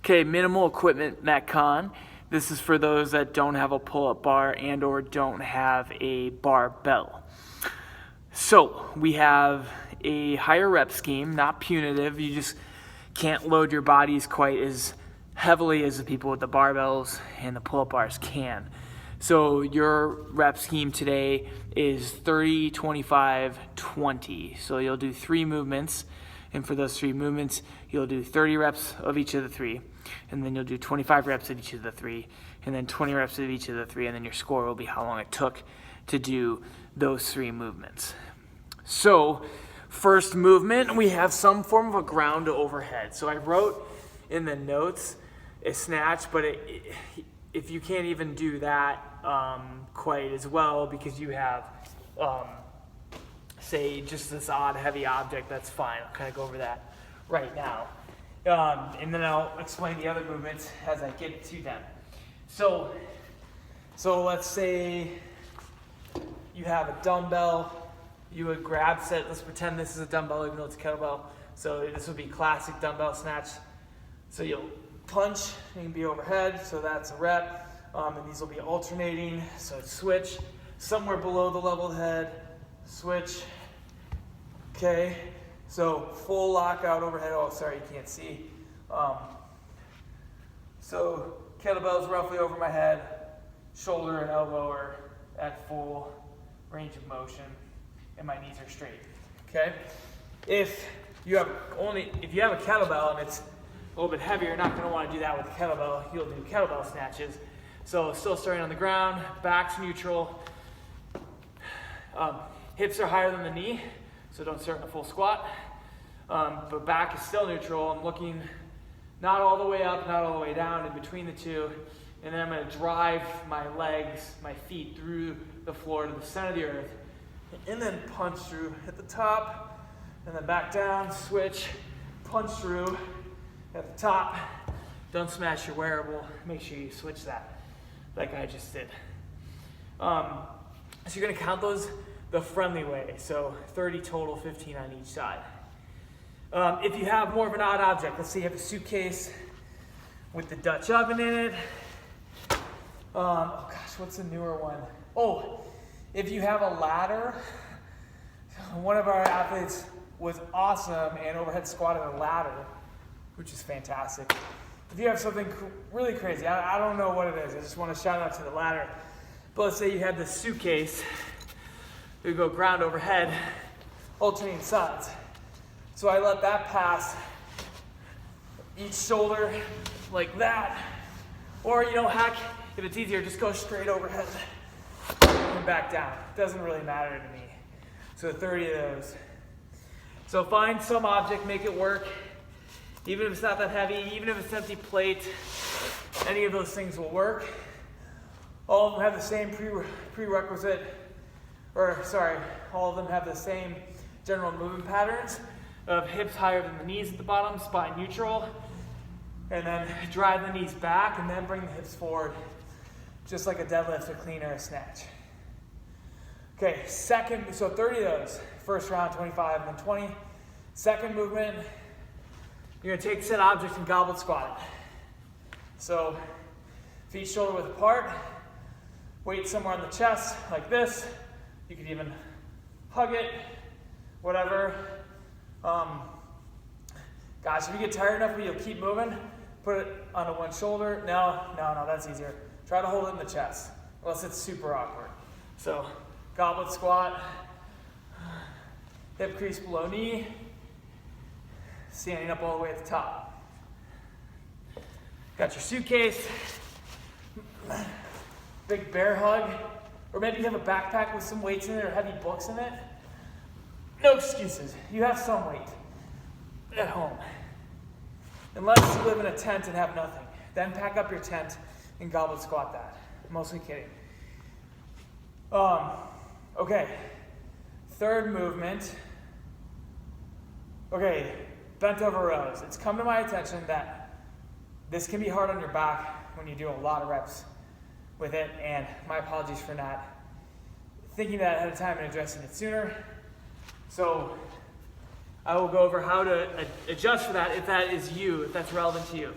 Okay, minimal equipment Metcon. This is for those that don't have a pull-up bar and or don't have a barbell. So we have a higher rep scheme, not punitive. You just can't load your bodies quite as heavily as the people with the barbells and the pull-up bars can. So your rep scheme today is 30, 25, 20. So you'll do 3 movements, and for those 3 movements, you'll do 30 reps of each of the 3, and then you'll do 25 reps of each of the 3, and then 20 reps of each of the 3, and then your score will be how long it took to do those 3 movements. So first movement, we have some form of a ground to overhead. So I wrote in the notes a snatch, but if you can't even do that quite as well because you have, say, just this odd heavy object, that's fine. I'll kind of go over that right now. And then I'll explain the other movements as I get to them. So let's say you have a dumbbell. You would grab set, let's pretend this is a dumbbell even though it's a kettlebell. So this would be classic dumbbell snatch. So you'll punch, you can be overhead, so that's a rep. And these will be alternating, so switch, somewhere below the level head, switch. Okay, so full lockout overhead. Oh, sorry, you can't see. So kettlebell's roughly over my head, shoulder and elbow are at full range of motion, and my knees are straight. Okay, if you have a kettlebell and it's a little bit heavier, you're not going to want to do that with a kettlebell. You'll do kettlebell snatches. So still starting on the ground, back's neutral. Hips are higher than the knee, so don't start in a full squat. But back is still neutral. I'm looking not all the way up, not all the way down, in between the two. And then I'm going to drive my legs, my feet through the floor to the center of the earth. And then punch through at the top, and then back down, switch, punch through at the top. Don't smash your wearable. Make sure you switch that like I just did. So you're going to count those the friendly way. So 30 total, 15 on each side. If you have more of an odd object, let's say you have a suitcase with the Dutch oven in it. Oh gosh, what's the newer one? Oh, if you have a ladder, one of our athletes was awesome and overhead squatted a ladder, which is fantastic. If you have something really crazy, I don't know what it is. I just want to shout out to the ladder. But let's say you had this suitcase. You go ground overhead, alternating sides. So I let that pass each shoulder like that. Or, heck, if it's easier, just go straight overhead and back down. Doesn't really matter to me. So 30 of those. So find some object, make it work. Even if it's not that heavy, even if it's empty plate, any of those things will work. All of them have the same prerequisite, all of them have the same general movement patterns of hips higher than the knees at the bottom, spine neutral, and then drive the knees back and then bring the hips forward, just like a deadlift, a clean, or a snatch. Okay, so 30 of those. First round, 25, and then 20. Second movement, you're going to take said object and goblet squat it. So feet shoulder width apart, weight somewhere on the chest like this. You could even hug it, whatever. Gosh, if you get tired enough where you'll keep moving, put it onto one shoulder. No, that's easier. Try to hold it in the chest, unless it's super awkward. So goblet squat, hip crease below knee, standing up all the way at the top. Got your suitcase, big bear hug, or maybe you have a backpack with some weights in it or heavy books in it. No excuses. You have some weight at home. Unless you live in a tent and have nothing. Then pack up your tent and goblet squat that. I'm mostly kidding. Okay. Third movement. Okay, bent over rows. It's come to my attention that this can be hard on your back when you do a lot of reps with it, and my apologies for not thinking that ahead of time and addressing it sooner. So I will go over how to adjust for that if that is you, if that's relevant to you.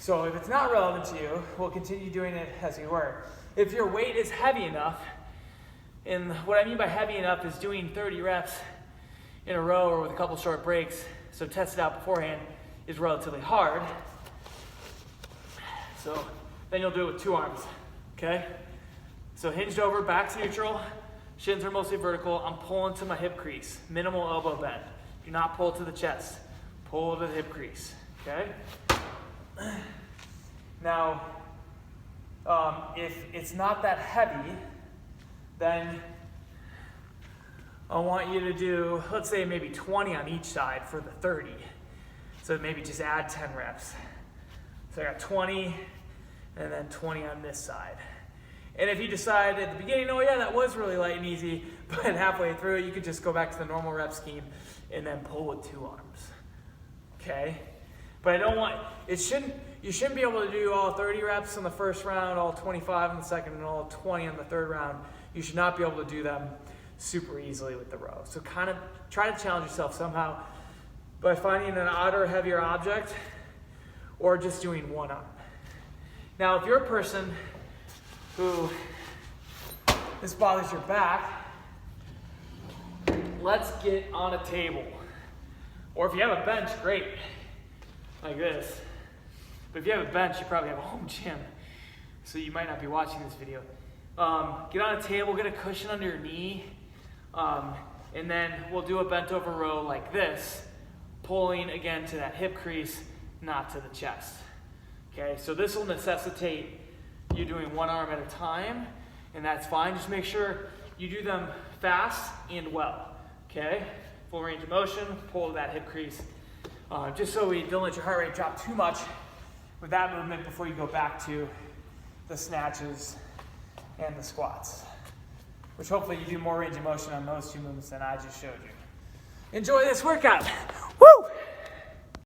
So if it's not relevant to you, we'll continue doing it as you were. If your weight is heavy enough, and what I mean by heavy enough is doing 30 reps in a row or with a couple short breaks, so test it out beforehand, is relatively hard. So then you'll do it with 2 arms, okay? So hinged over, back to neutral, shins are mostly vertical. I'm pulling to my hip crease, minimal elbow bend. Do not pull to the chest, pull to the hip crease, okay? Now, if it's not that heavy, then I want you to do, let's say maybe 20 on each side for the 30. So maybe just add 10 reps. So I got 20 and then 20 on this side. And if you decide at the beginning, oh yeah, that was really light and easy, but halfway through you could just go back to the normal rep scheme and then pull with 2 arms, okay? But I don't want, you shouldn't be able to do all 30 reps in the first round, all 25 in the second, and all 20 in the third round. You should not be able to do them super easily with the row. So kind of try to challenge yourself somehow by finding an odd or heavier object or just doing 1 arm. Now, if you're a person who this bothers your back, let's get on a table. Or if you have a bench, great, like this. But if you have a bench, you probably have a home gym, so you might not be watching this video. Get on a table, get a cushion under your knee, and then we'll do a bent over row like this, pulling again to that hip crease, not to the chest. Okay, so this will necessitate you doing 1 arm at a time, and that's fine. Just make sure you do them fast and well. Okay, full range of motion, pull to that hip crease, just so we don't let your heart rate drop too much with that movement before you go back to the snatches and the squats, which hopefully you do more range of motion on those 2 movements than I just showed you. Enjoy this workout. Woo!